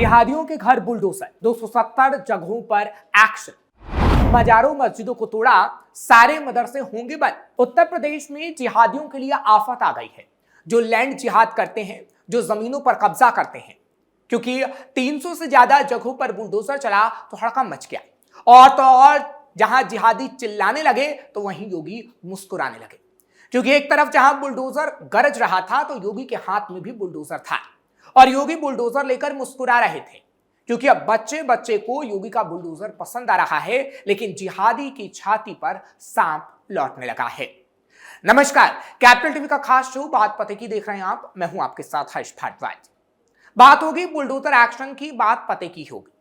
जिहादियों के घर बुलडोजर, 270 जगहों पर एक्शन, मजारों मस्जिदों को तोड़ा, सारे मदरसे होंगे बंद। उत्तर प्रदेश में जिहादियों के लिए आफत आ गई है, जो लैंड जिहाद करते हैं, जो जमीनों पर कब्जा करते हैं। क्योंकि 300 से ज्यादा जगहों पर बुलडोजर चला तो हड़कंप मच गया। और तो और जहां जिहादी चिल्लाने लगे तो वहीं योगी मुस्कुराने लगे। क्योंकि एक तरफ जहां बुलडोजर गरज रहा था तो योगी के हाथ में भी बुलडोजर था और योगी बुलडोजर लेकर मुस्कुरा रहे थे। क्योंकि अब बच्चे बच्चे को योगी का बुलडोजर पसंद आ रहा है, लेकिन जिहादी की छाती पर सांप लौटने लगा है। नमस्कार, कैपिटल टीवी का खास शो बात पते की देख रहे हैं आप। मैं हूं आपके साथ हर्ष भारद्वाज। बात होगी बुलडोजर एक्शन की, बात पते की होगी।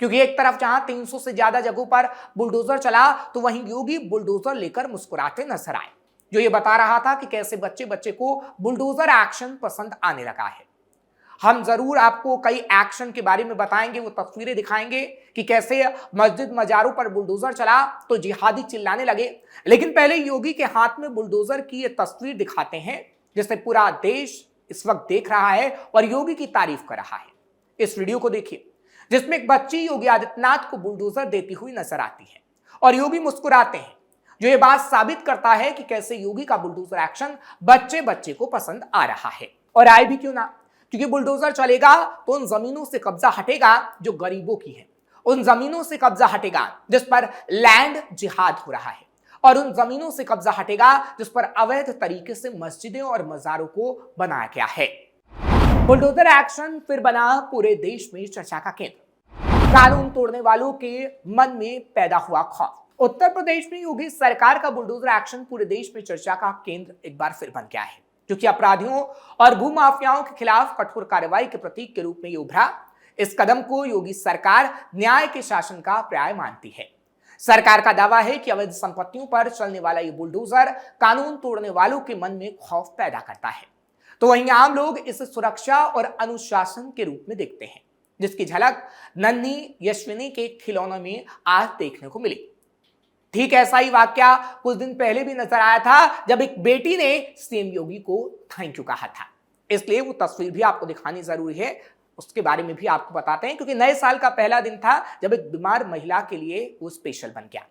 क्योंकि एक तरफ जहां 300 से ज्यादा जगहों पर बुलडोजर चला तो वहीं योगी बुलडोजर लेकर मुस्कुराते नजर आए, जो ये बता रहा था कि कैसे बच्चे बच्चे को बुलडोजर एक्शन पसंद आने लगा है। हम जरूर आपको कई एक्शन के बारे में बताएंगे, वो तस्वीरें दिखाएंगे कि कैसे मस्जिद मजारों पर बुलडोजर चला तो जिहादी चिल्लाने लगे। लेकिन पहले योगी के हाथ में बुलडोजर की ये तस्वीर दिखाते हैं, जिसे पूरा देश इस वक्त देख रहा है और योगी की तारीफ कर रहा है। इस वीडियो को देखिए, जिसमें एक बच्ची योगी आदित्यनाथ को बुलडोजर देती हुई नजर आती है और योगी मुस्कुराते हैं, जो ये बात साबित करता है कि कैसे योगी का बुलडोजर एक्शन बच्चे बच्चे को पसंद आ रहा है। और आए भी क्यों ना, क्योंकि बुलडोजर चलेगा तो उन जमीनों से कब्जा हटेगा जो गरीबों की है, उन जमीनों से कब्जा हटेगा जिस पर लैंड जिहाद हो रहा है, और उन जमीनों से कब्जा हटेगा जिस पर अवैध तरीके से मस्जिदें और मजारों को बनाया गया है। बुलडोजर एक्शन फिर बना पूरे देश में चर्चा का केंद्र। कानून तोड़ने वालों के मन में पैदा हुआ खौफ। उत्तर प्रदेश में योगी सरकार का बुलडोजर एक्शन पूरे देश में चर्चा का केंद्र एक बार फिर बन गया है, क्योंकि अपराधियों और भूमाफियाओं के खिलाफ कठोर कार्रवाई के प्रतीक के रूप में ये उभरा। इस कदम को योगी सरकार न्याय के शासन का पर्याय मानती है। सरकार का दावा है कि अवैध संपत्तियों पर चलने वाला ये बुलडोजर कानून तोड़ने वालों के मन में खौफ पैदा करता है, तो वहीं आम लोग इसे सुरक्षा और अनुशासन के रूप में देखते हैं, जिसकी झलक नन्ही यशविनी के खिलौनों में आज देखने को मिली। ठीक ऐसा ही वाकया कुछ दिन पहले भी नजर आया था, जब एक बेटी ने सीएम योगी को थैंक यू कहा था। इसलिए वो तस्वीर भी आपको दिखानी जरूरी है, उसके बारे में भी आपको बताते हैं, क्योंकि नए साल का पहला दिन था जब एक बीमार महिला के लिए वो स्पेशल बन गया।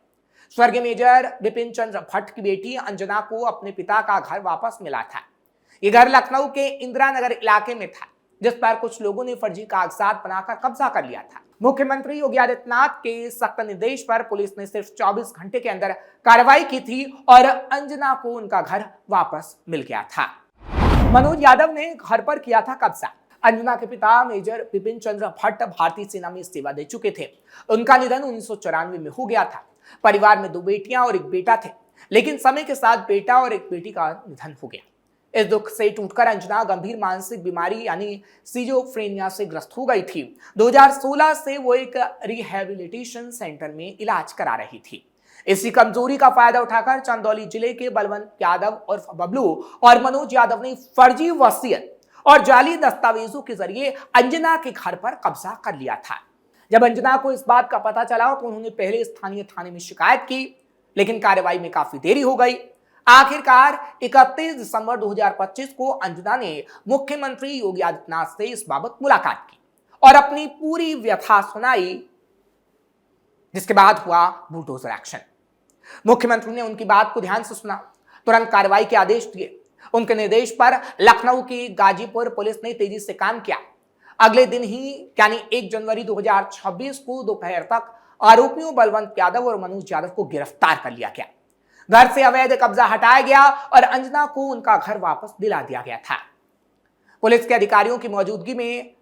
स्वर्गीय मेजर बिपिन चंद्र भट्ट की बेटी अंजना को अपने पिता का घर वापस मिला था। ये घर लखनऊ के इंदिरा नगर इलाके में था, जिस पर कुछ लोगों ने फर्जी कागजात बनाकर कब्जा कर लिया था। मुख्यमंत्री योगी आदित्यनाथ के सख्त निर्देश पर पुलिस ने सिर्फ 24 घंटे के अंदर कार्रवाई की थी और अंजना को उनका घर वापस मिल गया था। मनोज यादव ने घर पर किया था कब्जा। अंजना के पिता मेजर बिपिन चंद्र भट्ट भारतीय सेना में सेवा दे चुके थे। उनका निधन 1994 में हो गया था। परिवार में 2 बेटियां और एक बेटा थे, लेकिन समय के साथ बेटा और एक बेटी का निधन हो गया। इस दुख से टूटकर अंजना गंभीर मानसिक बीमारी यानी सिजोफ्रेनिया से ग्रस्त हो गई थी। 2016 से वो एक रिहैबिलिटेशन सेंटर में इलाज करा रही थी। इसी कमजोरी का फायदा उठाकर चंदौली जिले के बलवंत यादव और बबलू और मनोज यादव ने फर्जी वसीयत और जाली दस्तावेजों के जरिए अंजना के घर पर कब्जा कर लिया था। जब अंजना को इस बात का पता चला तो उन्होंने पहले स्थानीय थाने में शिकायत की, लेकिन कार्रवाई में काफी देरी हो गई। आखिरकार 31 दिसंबर 2025 को अंजना ने मुख्यमंत्री योगी आदित्यनाथ से इस बाबत मुलाकात की और अपनी पूरी व्यथा सुनाई, जिसके बाद हुआ बुलडोजर एक्शन। मुख्यमंत्री ने उनकी बात को ध्यान से सुना, तुरंत कार्रवाई के आदेश दिए। उनके निर्देश पर लखनऊ की गाजीपुर पुलिस ने तेजी से काम किया। अगले दिन ही यानी 1 जनवरी 2026 को दोपहर तक आरोपियों बलवंत यादव और मनोज यादव को गिरफ्तार कर लिया गया। घर से अवैध कब्जा हटाया गया और अंजना को उनका घर वापस दिला दिया गया था। पुलिस के अधिकारियों की मौजूदगी में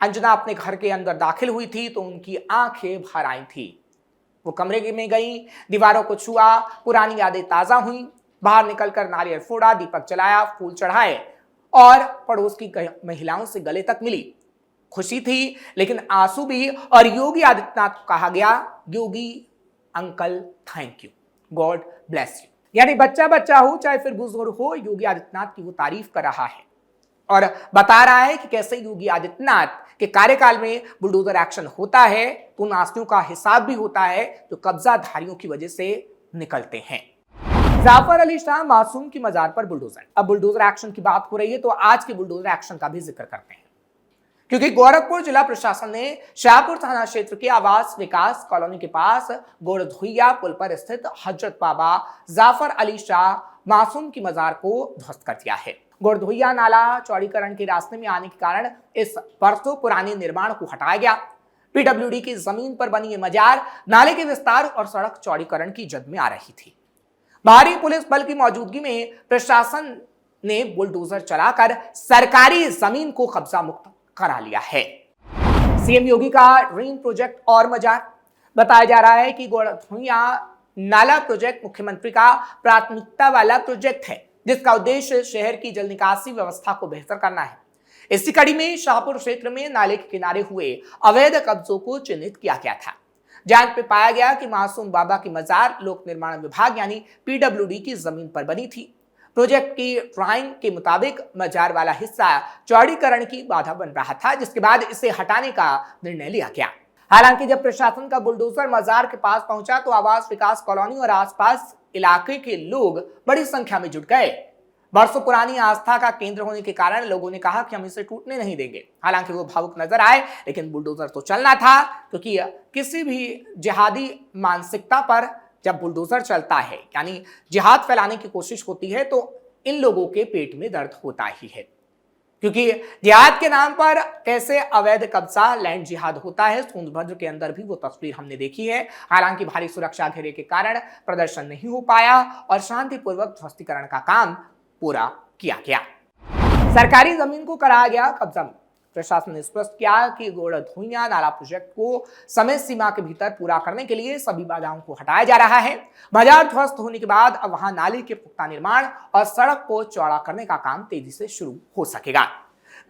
अंजना अपने घर के अंदर दाखिल हुई थी तो उनकी आंखें भर आई थी। वो कमरे में गई, दीवारों को छुआ, पुरानी यादें ताजा हुई। बाहर निकलकर नारियल फोड़ा, दीपक जलाया, फूल चढ़ाए और पड़ोस की महिलाओं से गले तक मिली। खुशी थी लेकिन आंसू भी, और योगी आदित्यनाथ को कहा गया, Yogi uncle thank you, god bless you. यानी बच्चा बच्चा हो चाहे फिर बुजुर्ग हो, योगी आदित्यनाथ की वो तारीफ कर रहा है और बता रहा है कि कैसे योगी आदित्यनाथ के कार्यकाल में बुलडोजर एक्शन होता है तो उन आस्तियों का हिसाब भी होता है जो कब्जाधारियों की वजह से निकलते हैं। जाफर अली शाह मासूम की मजार पर बुलडोजर। अब बुलडोजर एक्शन की बात हो रही है तो आज के बुलडोजर एक्शन का भी जिक्र करते हैं, क्योंकि गोरखपुर जिला प्रशासन ने शाहपुर थाना क्षेत्र के आवास विकास कॉलोनी के पास गोरधुइया पुल पर स्थित हजरत बाबा जाफर अली शाह मासूम की मजार को ध्वस्त कर दिया है। गोरधुइया नाला चौड़ीकरण के रास्ते में आने के कारण इस बरसों पुराने निर्माण को हटाया गया। पीडब्ल्यूडी की जमीन पर बनी ये मजार नाले के विस्तार और सड़क चौड़ीकरण की जद में आ रही थी। भारी पुलिस बल की मौजूदगी में प्रशासन ने बुलडोजर चलाकर सरकारी जमीन को कब्जा मुक्त करा लिया है। सीएम योगी का ड्रीम प्रोजेक्ट और मजार। बताया जा रहा है कि गोरधुइया नाला प्रोजेक्ट मुख्यमंत्री का प्राथमिकता वाला प्रोजेक्ट है, जिसका उद्देश्य शहर की जल निकासी व्यवस्था को बेहतर करना है। इसी कड़ी में शाहपुर क्षेत्र में नाले के किनारे हुए अवैध कब्जों को चिन्हित किया गया था। जांच में पाया गया कि मासूम बाबा की मजार लोक निर्माण विभाग यानी पीडब्ल्यूडी की जमीन पर बनी थी। प्रोजेक्ट की ड्राइंग के मुताबिक मजार वाला हिस्सा चौड़ीकरण की बाधा बन रहा था, जिसके बाद इसे हटाने का निर्णय लिया गया। हालांकि जब प्रशासन का बुलडोजर मजार के पास पहुंचा तो आवास विकास कॉलोनी और आसपास इलाके के लोग बड़ी संख्या में जुट गए। बरसों पुरानी आस्था का केंद्र होने के कारण लोगों ने कहा कि हम इसे टूटने नहीं देंगे। हालांकि वो भावुक नजर आए, लेकिन बुलडोजर तो चलना था, क्योंकि किसी भी जिहादी मानसिकता पर जब बुलडोजर चलता है यानी जिहाद फैलाने की कोशिश होती है, तो इन लोगों के पेट में दर्द होता ही है। क्योंकि जिहाद के नाम पर कैसे अवैध कब्जा लैंड जिहाद होता है, सोनभद्र के अंदर भी वो तस्वीर हमने देखी है। हालांकि भारी सुरक्षा घेरे के कारण प्रदर्शन नहीं हो पाया और शांतिपूर्वक ध्वस्तीकरण का काम पूरा किया गया। सरकारी जमीन को कराया गया कब्जा। प्रशासन ने स्पष्ट किया कि गोरधुइया नाला प्रोजेक्ट को समय सीमा के भीतर पूरा करने के लिए सभी बाधाओं को हटाया जा रहा है। बाजार ध्वस्त होने के बाद अब वहां नाले के पुख्ता निर्माण और सड़क को चौड़ा करने का काम तेजी से शुरू हो सकेगा।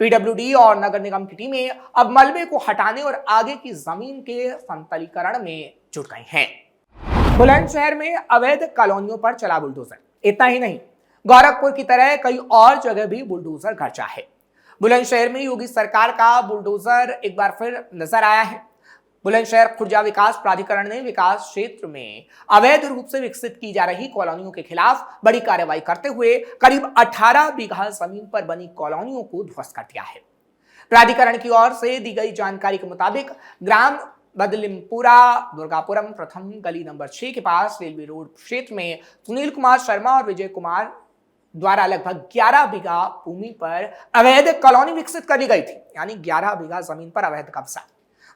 पीडब्ल्यूडी और नगर निगम की टीमें अब मलबे को हटाने और आगे की जमीन के समतलीकरण में जुट गई हैं। बुलंदशहर में अवैध कॉलोनियों पर चला बुलडोजर। इतना ही नहीं, गोरखपुर की तरह कई और जगह भी बुलडोजर गरजा है। बुलंदशहर में योगी सरकार का बुलडोजर एक बार फिर नजर आया है। बुलंदशहर खुर्जा विकास प्राधिकरण ने विकास क्षेत्र में अवैध रूप से विकसित की जा रही कॉलोनियों के खिलाफ बड़ी कार्रवाई करते हुए करीब 18 बीघा जमीन पर बनी कॉलोनियों को ध्वस्त कर दिया है। प्राधिकरण की ओर से दी गई जानकारी के मुताबिक ग्राम बदलिमपुरा दुर्गापुरम प्रथम गली नंबर 6 के पास रेलवे रोड क्षेत्र में सुनील कुमार शर्मा और विजय कुमार द्वारा लगभग 11 बीघा भूमि पर अवैध कॉलोनी विकसित कर ली गई थी, यानी 11 बीघा जमीन पर अवैध कब्जा।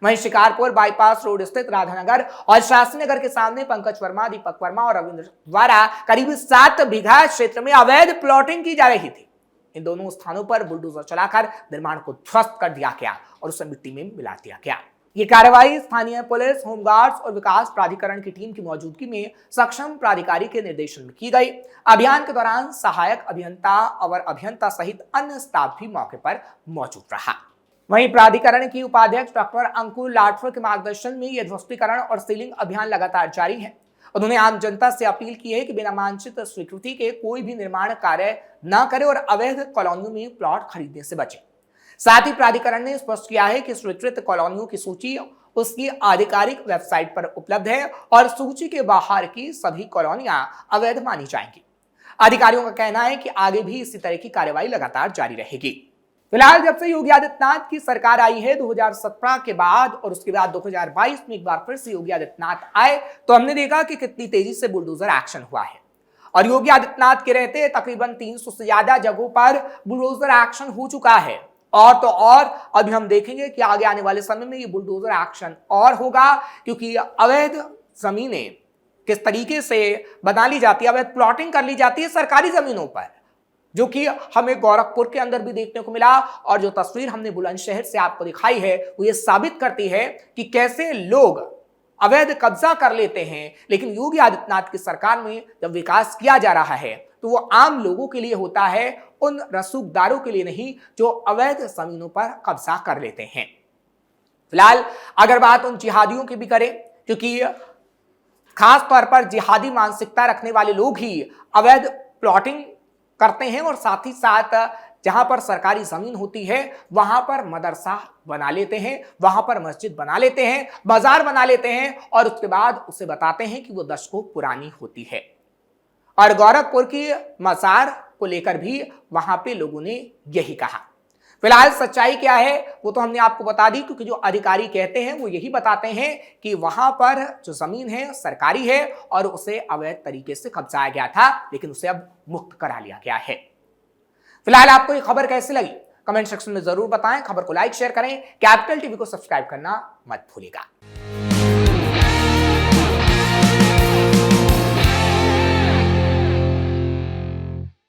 वहीं शिकारपुर बाईपास रोड स्थित राधानगर और शास्त्री नगर के सामने पंकज वर्मा, दीपक वर्मा और रविंद्र द्वारा करीब 7 बीघा क्षेत्र में अवैध प्लॉटिंग की जा रही थी। इन दोनों स्थानों पर बुलडोजर चलाकर निर्माण को ध्वस्त कर दिया गया और उसे मिट्टी में मिला दिया गया। ये कार्रवाई स्थानीय पुलिस, होमगार्ड्स और विकास प्राधिकरण की टीम की मौजूदगी में सक्षम प्राधिकारी के निर्देशन में की गई। अभियान के दौरान सहायक अभियंता और अभियंता सहित अन्य स्टाफ भी मौके पर मौजूद रहा। वहीं प्राधिकरण की उपाध्यक्ष डॉक्टर अंकुर लाठर के मार्गदर्शन में यह ध्वस्तीकरण और सीलिंग अभियान लगातार जारी है। उन्होंने आम जनता से अपील की है कि बिना मानचित स्वीकृति के कोई भी निर्माण कार्य न करे और अवैध कॉलोनियों में प्लॉट खरीदने से बचे। साथ ही प्राधिकरण ने स्पष्ट किया है कि स्वीकृत कॉलोनियों की सूची उसकी आधिकारिक वेबसाइट पर उपलब्ध है और सूची के बाहर की सभी कॉलोनियां अवैध मानी जाएंगी। अधिकारियों का कहना है कि आगे भी इसी तरह की कार्रवाई लगातार जारी रहेगी। फिलहाल जब से योगी आदित्यनाथ की सरकार आई है 2017 के बाद और उसके बाद 2022 में एक बार फिर से योगी आदित्यनाथ आए, तो हमने देखा कि कितनी तेजी से बुलडोजर एक्शन हुआ है। और योगी आदित्यनाथ के रहते तकरीबन 300 से ज्यादा जगहों पर बुलडोजर एक्शन हो चुका है। और तो और अभी हम देखेंगे कि आगे आने वाले समय में ये बुलडोजर एक्शन और होगा, क्योंकि अवैध जमीनें किस तरीके से बना ली जाती है, अवैध प्लॉटिंग कर ली जाती है सरकारी जमीनों पर, जो कि हमें गोरखपुर के अंदर भी देखने को मिला। और जो तस्वीर हमने बुलंदशहर से आपको दिखाई है वो ये साबित करती है कि कैसे लोग अवैध कब्जा कर लेते हैं। लेकिन योगी आदित्यनाथ की सरकार में जब विकास किया जा रहा है तो वो आम लोगों के लिए होता है, उन रसूखदारों के लिए नहीं जो अवैध जमीनों पर कब्जा कर लेते हैं। फिलहाल अगर बात उन जिहादियों की भी करें, क्योंकि खास तौर पर जिहादी मानसिकता रखने वाले लोग ही अवैध प्लॉटिंग करते हैं और साथ ही साथ जहां पर सरकारी जमीन होती है वहां पर मदरसा बना लेते हैं, वहां पर मस्जिद बना लेते हैं, बाजार बना लेते हैं और उसके बाद उसे बताते हैं कि वो दशकों पुरानी होती है। और गोरखपुर की मजार को लेकर भी वहां पे लोगों ने यही कहा। फिलहाल सच्चाई क्या है वो तो हमने आपको बता दी, क्योंकि जो अधिकारी कहते हैं वो यही बताते हैं कि वहां पर जो जमीन है सरकारी है और उसे अवैध तरीके से कब्जाया गया था, लेकिन उसे अब मुक्त करा लिया गया है। फिलहाल आपको ये खबर कैसी लगी कमेंट सेक्शन में जरूर बताएं। खबर को लाइक शेयर करें, कैपिटल टीवी को सब्सक्राइब करना मत भूलिएगा।